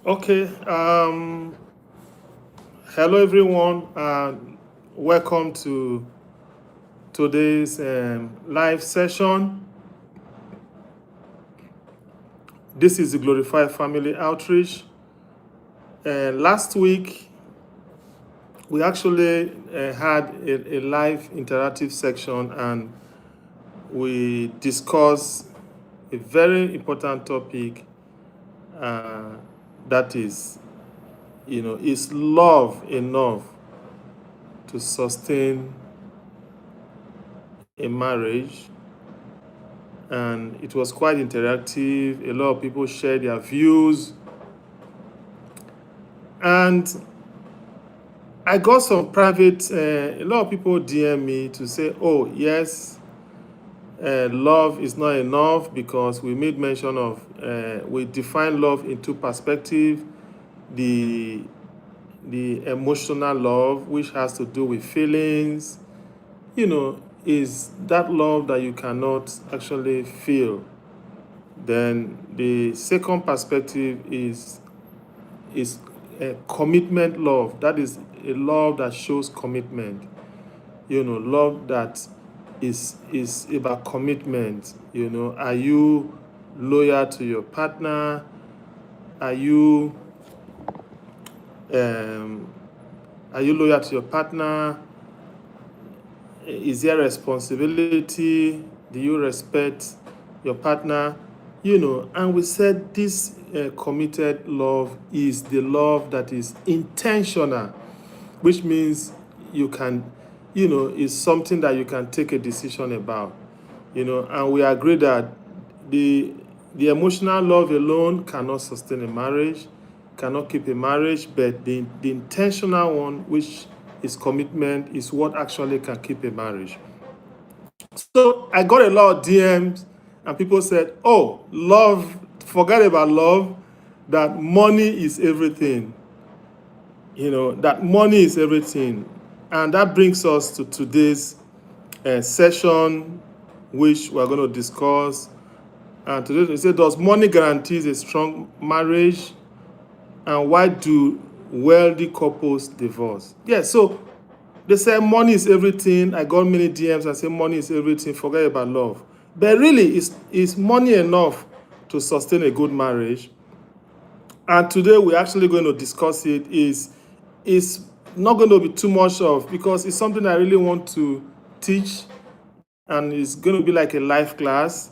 Okay. Hello, everyone. Welcome to today's live session. This is the Glorified Family Outreach. Last week, we actually had a live interactive section, and we discussed a very important topic. That is, is love enough to sustain a marriage? And it was quite interactive. A lot of people shared their views, and I got some private. A lot of people DM me to say, "Oh, yes, love is not enough," because we made mention of we define love in two perspectives: the emotional love, which has to do with feelings, is that love that you cannot actually feel. Then the second perspective is a commitment love. That is a love that shows commitment. Love that is about commitment. Are you loyal to your partner? Are you um, are you loyal to your partner? Is there responsibility? Do you respect your partner? And we said this committed love is the love that is intentional, which means you can, is something that you can take a decision about. And we agree that the emotional love alone cannot sustain a marriage, cannot keep a marriage, but the intentional one, which is commitment, is what actually can keep a marriage. So I got a lot of DMs, and people said, "Oh, love, forget about love, that money is everything." That money is everything. And that brings us to today's session, which we're going to discuss. And today we say, does money guarantees a strong marriage? And why do wealthy couples divorce? Yeah, so they say money is everything. I got many DMs that say money is everything, forget about love. But really, is money enough to sustain a good marriage? And today we're actually going to discuss it. Is not going to be too much of, because it's something I really want to teach, and it's going to be like a live class.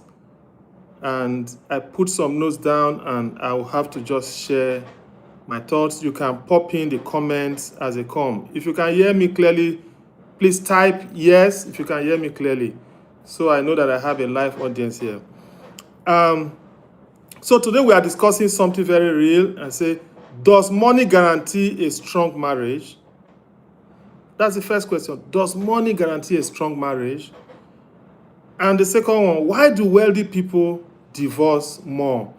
And I put some notes down, and I'll have to just share my thoughts. You can pop in the comments as they come. If you can hear me clearly, please type yes if you can hear me clearly, so I know that I have a live audience here. So today we are discussing something very real, and say, does money guarantee a strong marriage? That's the first question. Does money guarantee a strong marriage? And the second one, why do wealthy people divorce more?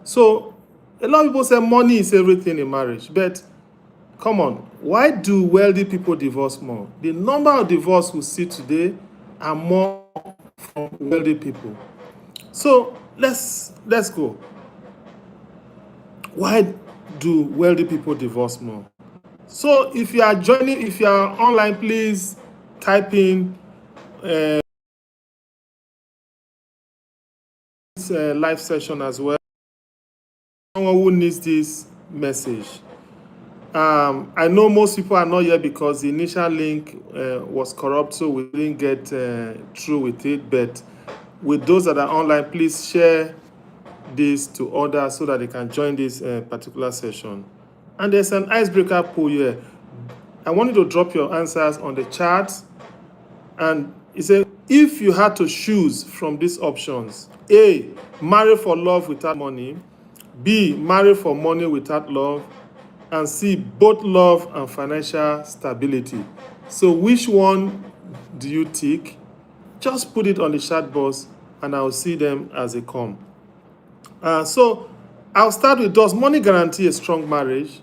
So a lot of people say money is everything in marriage, but come on, why do wealthy people divorce more? The number of divorce we see today are more from wealthy people. So let's go. Why do wealthy people divorce more? So if you are joining, if you are online, please type in this live session as well. Someone who needs this message. I know most people are not here because the initial link was corrupt, so we didn't get through with it. But with those that are online, please share this to others so that they can join this particular session. And there's an icebreaker poll here. I want you to drop your answers on the chat. And it says, if you had to choose from these options, A, marry for love without money, B, marry for money without love, and C, both love and financial stability. So which one do you tick? Just put it on the chat box and I'll see them as they come. So I'll start with, does money guarantee a strong marriage?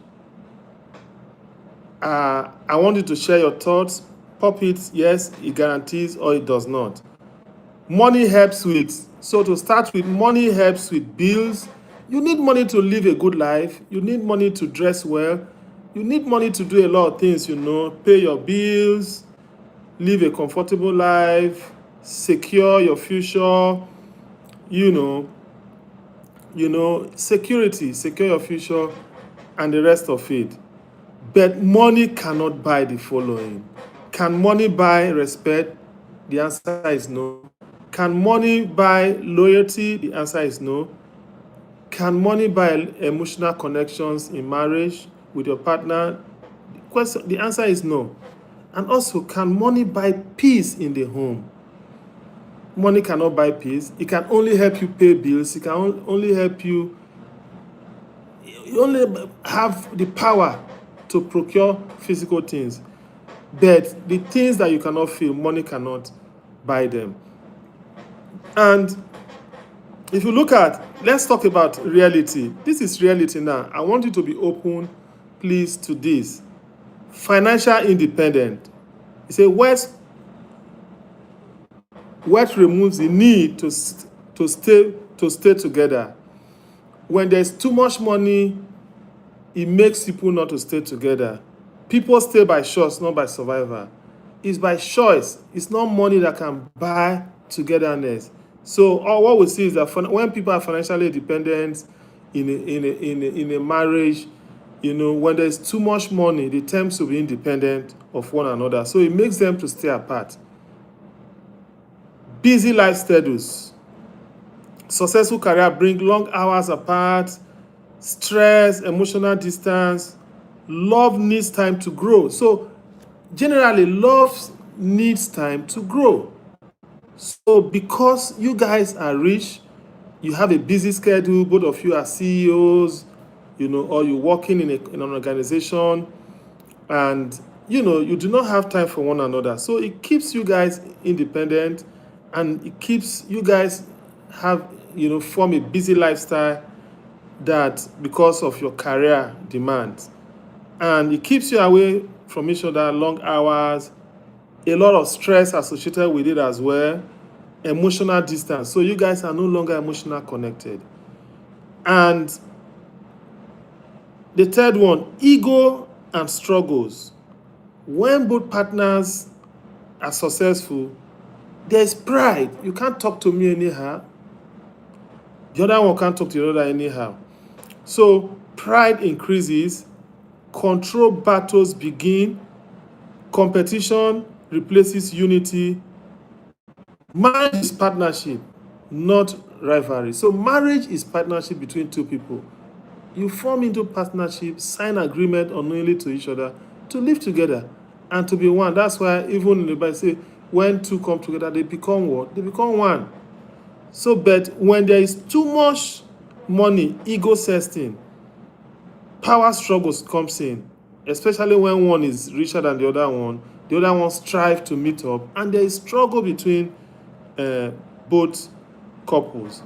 I want you to share your thoughts. Pop it, yes, it guarantees, or it does not. Money helps with, so to start with, money helps with bills. You need money to live a good life. You need money to dress well. You need money to do a lot of things, pay your bills, live a comfortable life, secure your future, security, secure your future, and the rest of it. But money cannot buy the following. Can money buy respect? The answer is no. Can money buy loyalty? The answer is no. Can money buy emotional connections in marriage with your partner? The answer is no. And also, can money buy peace in the home? Money cannot buy peace. It can only help you pay bills. It can only help you. You only have the power to procure physical things. But the things that you cannot feel, money cannot buy them. And if you look at, let's talk about reality. This is reality now. I want you to be open, please, to this. Financial independent. You say, what removes the need to stay together? When there's too much money, it makes people not to stay together. People stay by choice, not by survival. It's by choice. It's not money that can buy togetherness. So what we see is that when people are financially dependent in a marriage, when there's too much money, they tend to be independent of one another. So it makes them to stay apart. Busy life schedules. Successful career bring long hours apart, stress, emotional distance. Love needs time to grow. So generally, love needs time to grow. So because you guys are rich, you have a busy schedule, both of you are CEOs, or you're working in an organization, and you do not have time for one another. So it keeps you guys independent, and it keeps you guys form a busy lifestyle that because of your career demands. And it keeps you away from each other, long hours, a lot of stress associated with it as well, emotional distance. So you guys are no longer emotionally connected. And the third one, ego and struggles. When both partners are successful, there's pride. You can't talk to me anyhow. The other one can't talk to the other anyhow. So pride increases, control battles begin, competition replaces unity. Marriage is partnership, not rivalry. So marriage is partnership between two people. You form into partnership, sign agreement unknowingly to each other to live together and to be one. That's why even in the Bible say, when two come together, they become what? They become one. So, but when there is too much money, ego sets in, power struggles comes in, especially when one is richer than the other one strive to meet up, and there is struggle between both couples.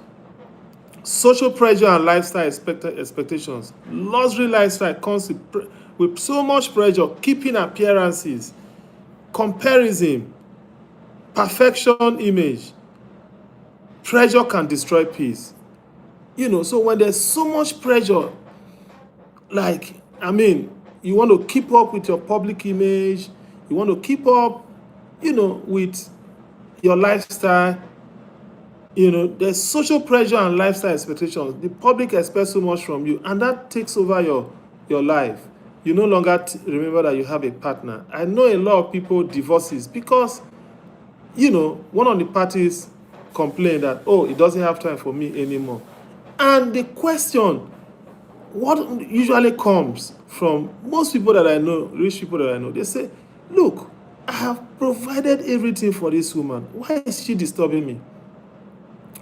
Social pressure and lifestyle expectations. Luxury lifestyle comes with so much pressure, keeping appearances, comparison, perfection image. Pressure can destroy peace. So when there's so much pressure, you want to keep up with your public image, you want to keep up, with your lifestyle, there's social pressure and lifestyle expectations. The public expects so much from you, and that takes over your life. You no longer remember that you have a partner. I know a lot of people divorces because, one of the parties complain that, oh, it doesn't have time for me anymore. And the question, what usually comes from most people that I know, rich people that I know, they say, look, I have provided everything for this woman. Why is she disturbing me?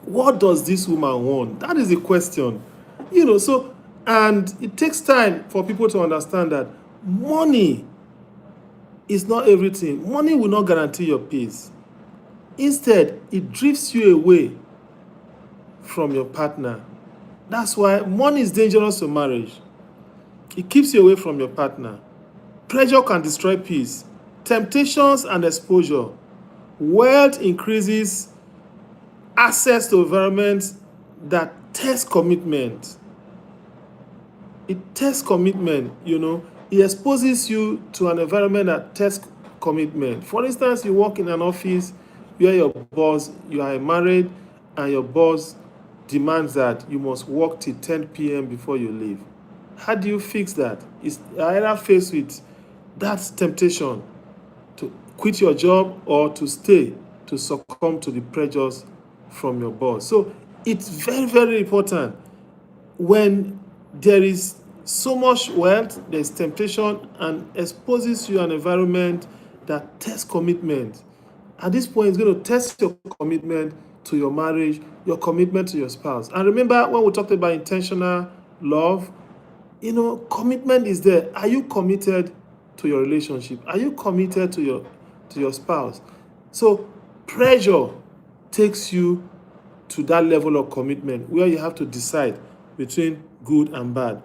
What does this woman want? That is the question. So, and it takes time for people to understand that money is not everything. Money will not guarantee your peace. Instead, it drifts you away from your partner. That's why money is dangerous to marriage. It keeps you away from your partner. Pressure can destroy peace. Temptations and exposure. Wealth increases access to environments that test commitment. It tests commitment, It exposes you to an environment that tests commitment. For instance, you work in an office where you are married, and your boss demands that you must work till 10 p.m. before you leave. How do you fix that? It's either faced with that temptation to quit your job or to stay, to succumb to the pressures from your boss. So it's very, very important. When there is so much wealth, there's temptation, and exposes you an environment that tests commitment. At this point, it's going to test your commitment to your marriage, your commitment to your spouse. And remember, when we talked about intentional love, commitment is there. Are you committed to your relationship? Are you committed to your spouse? So pressure takes you to that level of commitment where you have to decide between good and bad.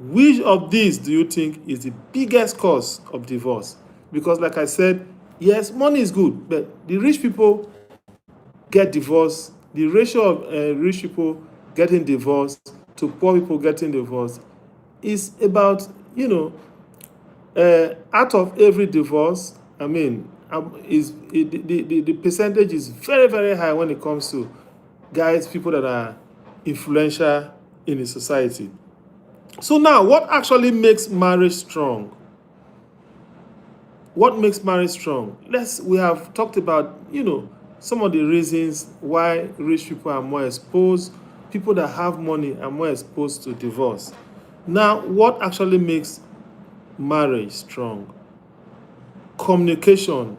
Which of these do you think is the biggest cause of divorce? Because like I said, yes, money is good, but the rich people get divorced. The ratio of rich people getting divorced to poor people getting divorced is about, out of every divorce, the percentage is very, very high when it comes to people that are influential in the society. So now, what actually makes marriage strong? What makes marriage strong? We have talked about, some of the reasons why rich people are more exposed. People that have money are more exposed to divorce. Now, what actually makes marriage strong? Communication.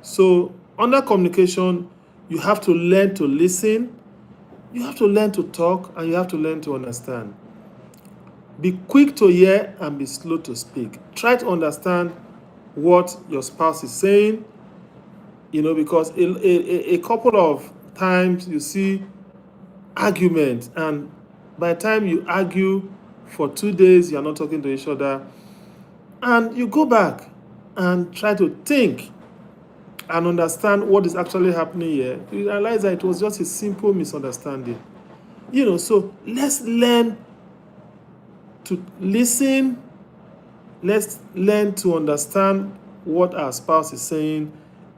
So, under communication, you have to learn to listen, you have to learn to talk, and you have to learn to understand. Be quick to hear and be slow to speak. Try to understand what your spouse is saying, because a couple of times you see argument, and by the time you argue for 2 days, you're not talking to each other, and you go back and try to think and understand what is actually happening here, you realize that it was just a simple misunderstanding. So let's learn to listen. Let's learn to understand what our spouse is saying,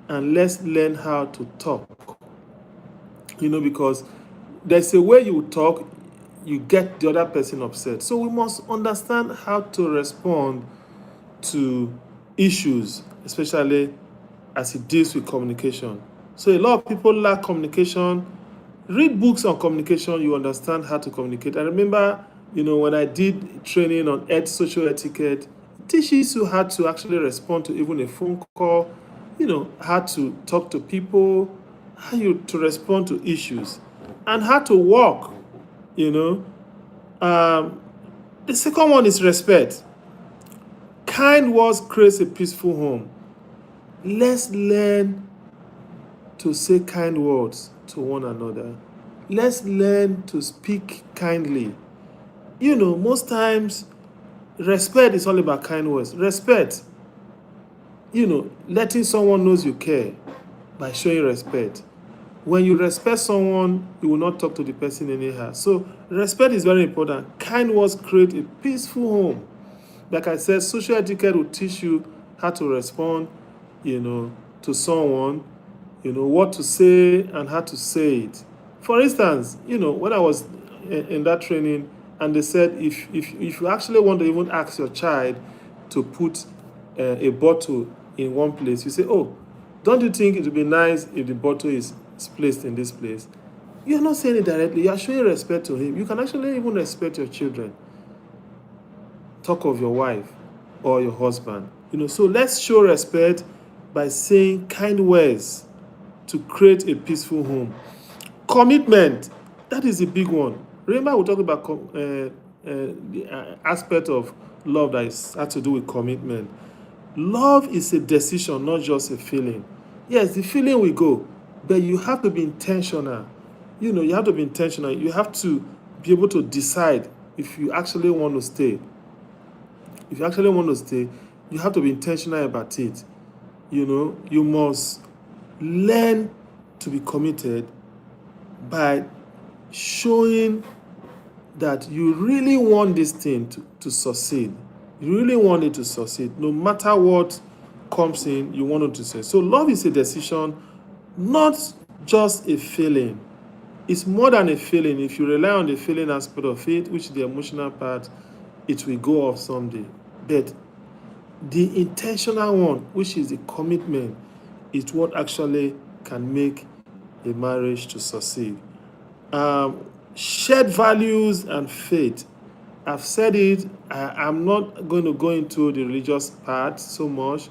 and let's learn how to talk. Because there's a way you talk, you get the other person upset. So we must understand how to respond to issues, especially as it deals with communication. So a lot of people lack communication. Read books on communication, you understand how to communicate. I remember, when I did training on social etiquette, it teaches you how to actually respond to even a phone call, how to talk to people, how to respond to issues, and how to walk, The second one is respect. Kind words creates a peaceful home. Let's learn to say kind words to one another. Let's learn to speak kindly. Most times, respect is all about kind words. Respect, letting someone knows you care by showing respect. When you respect someone, you will not talk to the person anyhow. So respect is very important. Kind words create a peaceful home. Like I said, social etiquette will teach you how to respond, to someone, what to say and how to say it. For instance, when I was in that training, and they said if you actually want to even ask your child to put a bottle in one place, you say, oh, don't you think it would be nice if the bottle is placed in this place? You're not saying it directly. You are showing respect to him. You can actually even respect your children. Talk of your wife or your husband. So let's show respect by saying kind words to create a peaceful home. Commitment, that is a big one. Remember, we talked about the aspect of love that has to do with commitment. Love is a decision, not just a feeling. Yes, the feeling will go, but you have to be intentional. You have to be intentional. You have to be able to decide if you actually want to stay. If you actually want to stay, you have to be intentional about it. You must learn to be committed by showing that you really want this thing to succeed. You really want it to succeed. No matter what comes in, you want it to succeed. So love is a decision, not just a feeling. It's more than a feeling. If you rely on the feeling aspect of it, which is the emotional part, it will go off someday. But the intentional one, which is the commitment, is what actually can make a marriage to succeed. Shared values and faith. I've said it. I'm not going to go into the religious part so much,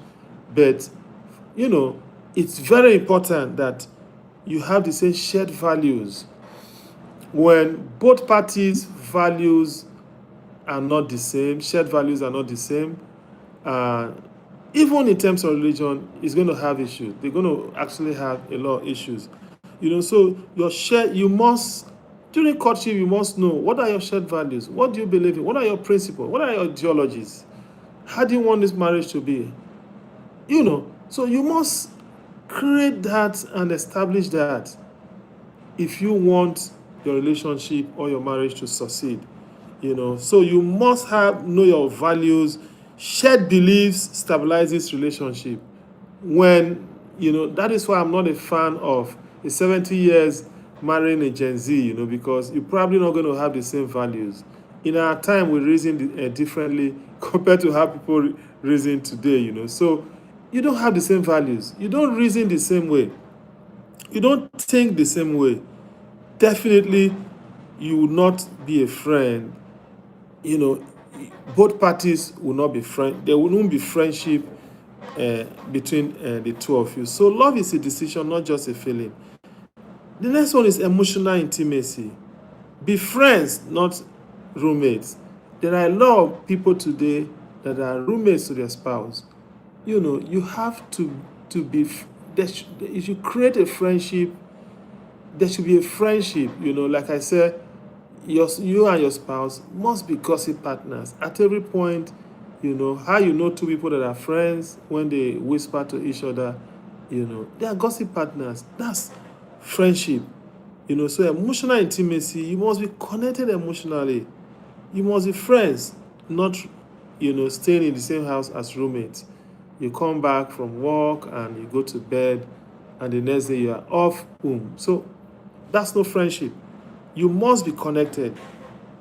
but it's very important that you have the same shared values. When both parties' values are not the same, shared values are not the same, even in terms of religion, it's going to have issues. They're going to actually have a lot of issues. So you must, during courtship, you must know what are your shared values, what do you believe in, what are your principles, what are your ideologies, how do you want this marriage to be? So you must create that and establish that if you want your relationship or your marriage to succeed. So you must know your values. Shared beliefs stabilizes relationship. When that is why I'm not a fan of a 70 years marrying a Gen Z, because you're probably not going to have the same values. In our time, we reason differently compared to how people reason today. So you don't have the same values. You don't reason the same way. You don't think the same way. Definitely, you will not be a friend. Both parties will not be friends. There will not be friendship between the two of you. So love is a decision, not just a feeling. The next one is emotional intimacy. Be friends, not roommates. There are a lot of people today that are roommates to their spouse. You have to be. If you create a friendship, there should be a friendship. Like I said, you and your spouse must be gossip partners at every point. How two people that are friends when they whisper to each other, they are gossip partners. That's friendship. So emotional intimacy, you must be connected emotionally. You must be friends, not staying in the same house as roommates. You come back from work and you go to bed, and the next day you are off home. So that's no friendship. You must be connected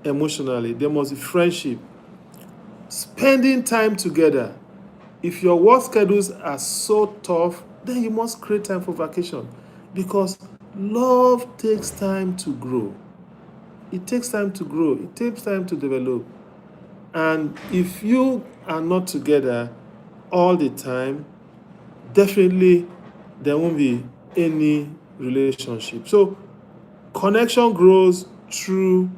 emotionally. There must be friendship. Spending time together. If your work schedules are so tough, then you must create time for vacation, because love takes time to grow. It takes time to grow. It takes time to develop. And if you are not together all the time, definitely there won't be any relationship. So connection grows through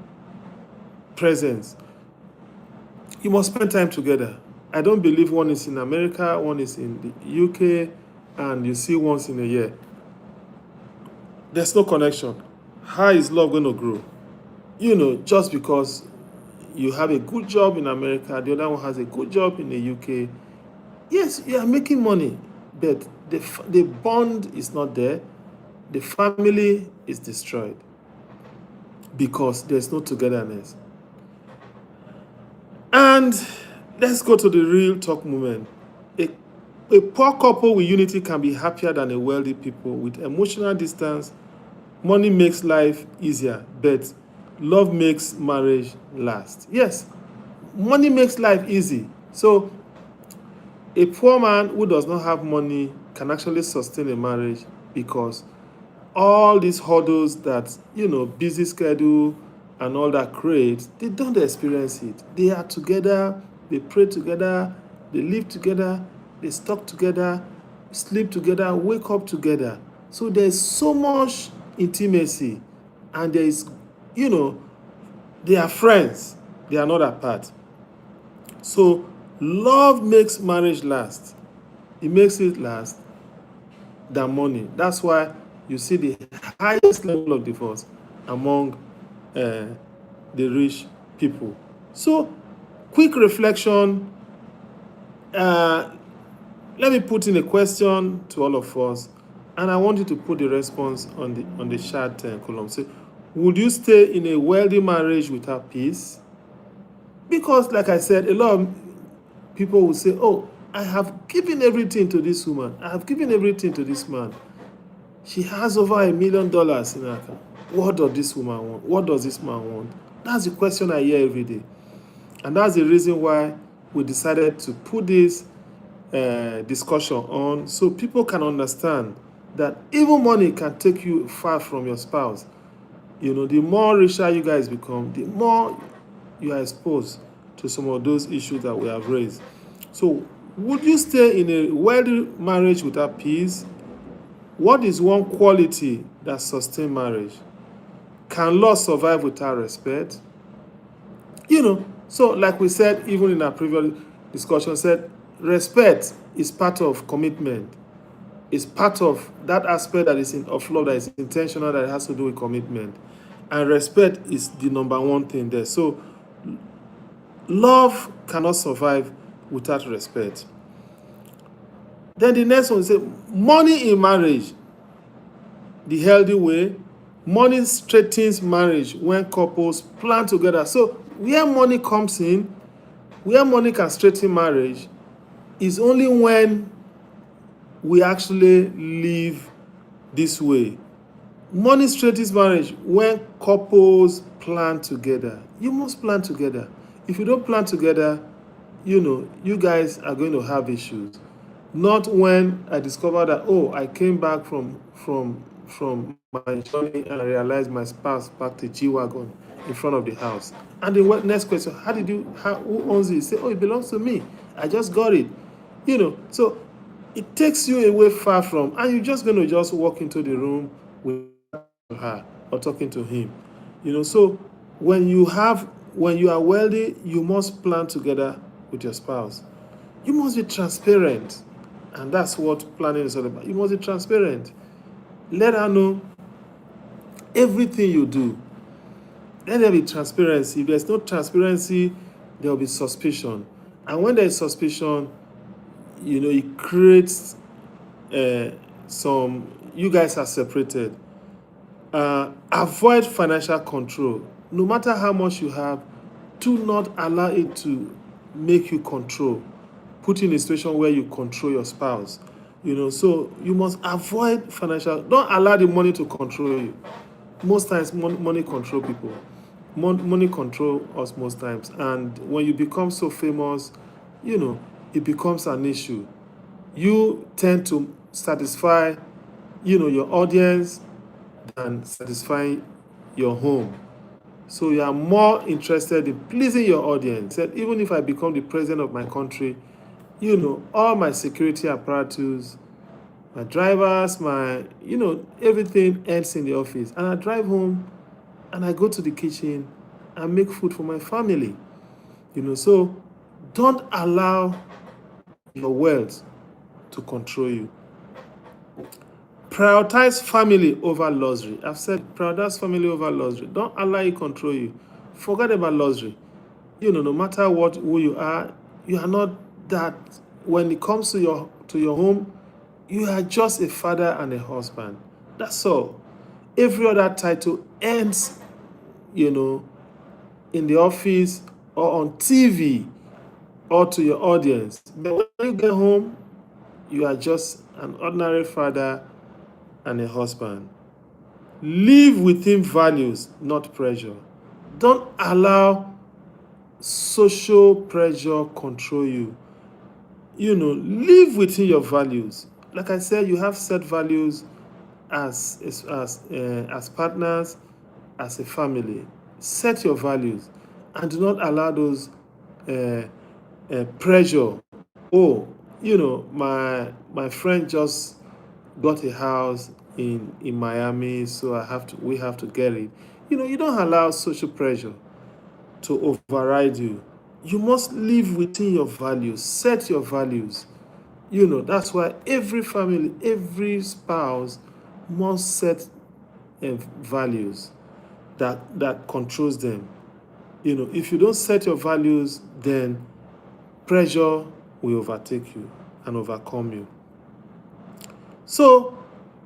presence. You must spend time together. I don't believe one is in America, one is in the UK, and you see once in a year. There's no connection. How is love going to grow? Just because you have a good job in America, the other one has a good job in the UK. Yes, you are making money, but the bond is not there. The family is destroyed because there's no togetherness. And let's go to the real talk moment. A poor couple with unity can be happier than a wealthy people. With emotional distance, money makes life easier, but love makes marriage last. Yes, money makes life easy. So a poor man who does not have money can actually sustain a marriage because all these hurdles that, busy schedule and all that creates, they don't experience it. They are together, they pray together, they live together, they talk together, sleep together, wake up together. So there's so much intimacy, and they are friends, they are not apart. So love makes marriage last. It makes it last than money. That's why you see the highest level of divorce among the rich people. So, quick reflection. Let me put in a question to all of us, and I want you to put the response on the chat column. Say, would you stay in a wealthy marriage without peace? Because, like I said, a lot of people will say, "Oh, I have given everything to this woman. I have given everything to this man. She has over $1 million in her account. What does this woman want? What does this man want?" That's the question I hear every day. And that's the reason why we decided to put this discussion on, so people can understand that even money can take you far from your spouse. The more richer you guys become, the more you are exposed to some of those issues that we have raised. So, would you stay in a wealthy marriage without peace? What is one quality that sustains marriage? Can love survive without respect? So like we said, even in our previous discussion, said respect is part of commitment. It's part of that aspect that is of love, that is intentional, that has to do with commitment. And respect is the number one thing there. So love cannot survive without respect. Then the next one is money in marriage, the healthy way. Money strengthens marriage when couples plan together. So where money comes in, where money can strengthen marriage, is only when we actually live this way. Money strengthens marriage when couples plan together. You must plan together. If you don't plan together, you guys are going to have issues. Not when I discovered that, I came back from my journey and I realized my spouse parked a G-Wagon in front of the house. And the next question, who owns it? You say, it belongs to me. I just got it. So it takes you away far from, and you're just going to just walk into the room with her or talking to him. So when you are wealthy, you must plan together with your spouse. You must be transparent. And that's what planning is all about. You must be transparent. Let her know everything you do. Let there be transparency. If there's no transparency, there will be suspicion. And when there is suspicion, it creates you guys are separated. Avoid financial control. No matter how much you have, do not allow it to make you control. Put you in a situation where you control your spouse. So you must avoid financial. Don't allow the money to control you. Most times, money control people. Money control us most times. And when you become so famous, it becomes an issue. You tend to satisfy, your audience than satisfying your home. So you are more interested in pleasing your audience. That even if I become the president of my country, all my security apparatus, my drivers, everything ends in the office. And I drive home and I go to the kitchen and make food for my family. So don't allow your wealth to control you. Prioritize family over luxury. I've said prioritize family over luxury. Don't allow it control you. Forget about luxury. No matter who you are not that. When it comes to your home, you are just a father and a husband. That's all. Every other title ends, in the office or on TV or to your audience. But when you get home, you are just an ordinary father and a husband. Live within values, not pressure. Don't allow social pressure control you. Live within your values. Like I said, you have set values, as partners, as a family. Set your values and do not allow those pressure. Oh, my friend just got a house in Miami, so we have to get it. You don't allow social pressure to override you. You must live within your values. Set your values. That's why every family, every spouse must set values that controls them. If you don't set your values, then pressure will overtake you and overcome you. So,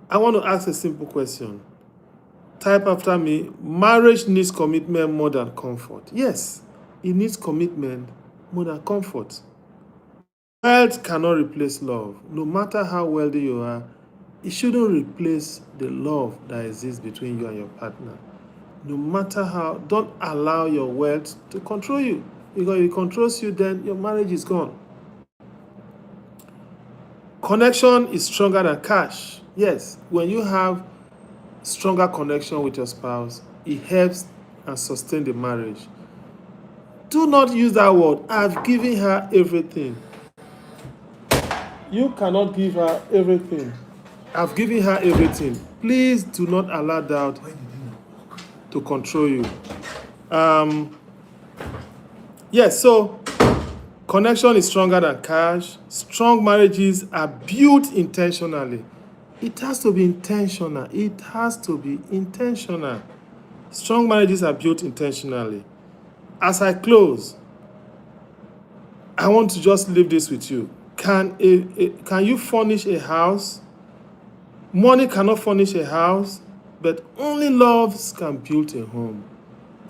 I want to ask a simple question. Type after me. Marriage needs commitment more than comfort. Yes, it needs commitment more than comfort. Wealth cannot replace love. No matter how wealthy you are, it shouldn't replace the love that exists between you and your partner. No matter how, don't allow your wealth to control you. Because if it controls you, then your marriage is gone. Connection is stronger than cash. Yes, when you have stronger connection with your spouse, it helps and sustains the marriage. Do not use that word. I've given her everything. You cannot give her everything. I've given her everything. Please do not allow doubt to control you. Yes, so connection is stronger than cash. Strong marriages are built intentionally. It has to be intentional. It has to be intentional. Strong marriages are built intentionally. As I close, I want to just leave this with you. Can you furnish a house? Money cannot furnish a house, but only love can build a home.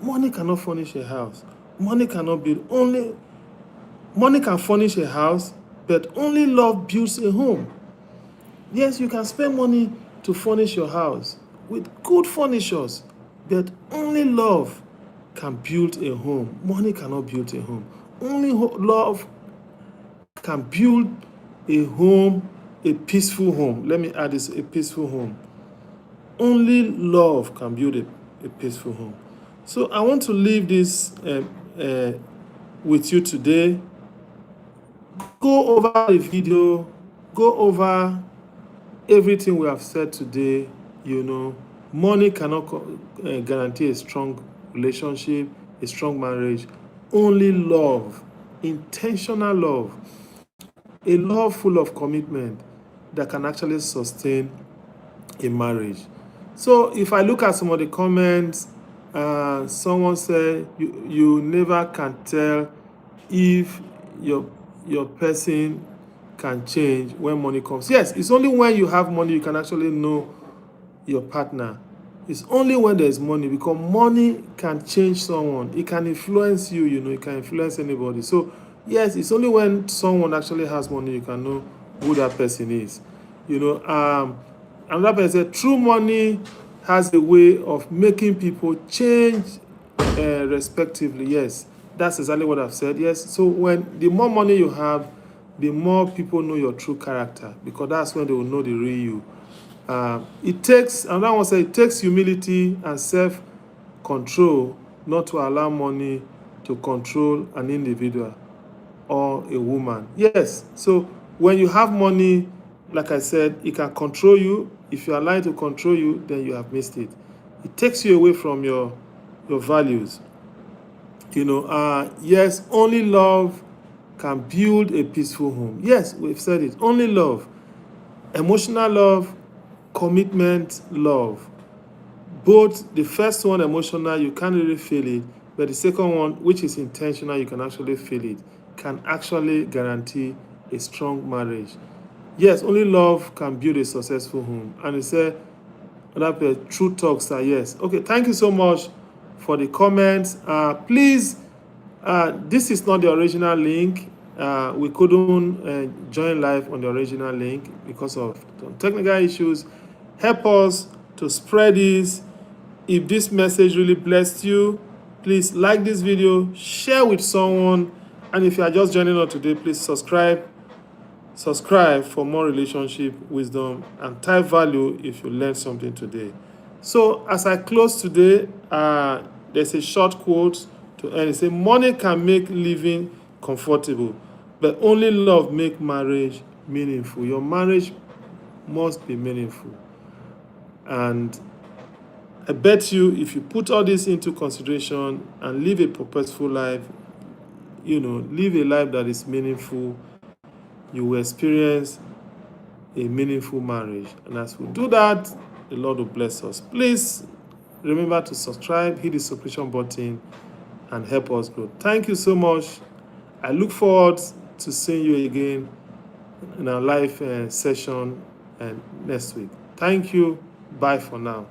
Money cannot furnish a house. Money cannot build. Money can furnish a house, but only love builds a home. Yes, you can spend money to furnish your house with good furnitures, but only love can build a home. Money cannot build a home. Only love can build a home, a peaceful home. Let me add this, a peaceful home. Only love can build a peaceful home. So I want to leave this with you today. Go over the video, go over everything we have said today. Money cannot guarantee a strong relationship, a strong marriage. Only love, intentional love, a love full of commitment that can actually sustain a marriage. So if I look at some of the comments, someone said you never can tell if your person can change when money comes. Yes, it's only when you have money you can actually know your partner. It's only when there's money, because money can change someone. It can influence you, it can influence anybody. So yes, it's only when someone actually has money you can know who that person is. Another person said true money has a way of making people change respectively. Yes, that's exactly what I've said. Yes, so when the more money you have, the more people know your true character, because that's when they will know the real you. Another one said it takes humility and self-control not to allow money to control an individual or a woman. Yes, so when you have money, like I said, it can control you. If you allow it to control you, then you have missed it. It takes you away from your values. Yes, only love can build a peaceful home. Yes, we've said it. Only love. Emotional love, commitment love. Both the first one, emotional, you can't really feel it, but the second one, which is intentional, you can actually feel it, can actually guarantee a strong marriage. Yes, only love can build a successful home. And it said, true talks are yes. Okay, thank you so much for the comments. Please, this is not the original link. We couldn't join live on the original link because of technical issues. Help us to spread this. If this message really blessed you, please like this video, share with someone, and if you are just joining us today, please subscribe Subscribe for more relationship wisdom and type value if you learned something today. So as I close today, there's a short quote to end. It says, money can make living comfortable, but only love make marriage meaningful. Your marriage must be meaningful. And I bet you if you put all this into consideration and live a purposeful life, live a life that is meaningful, you will experience a meaningful marriage. And as we do that, the Lord will bless us. Please remember to subscribe, hit the subscription button, and help us grow. Thank you so much. I look forward to seeing you again in our live session next week. Thank you. Bye for now.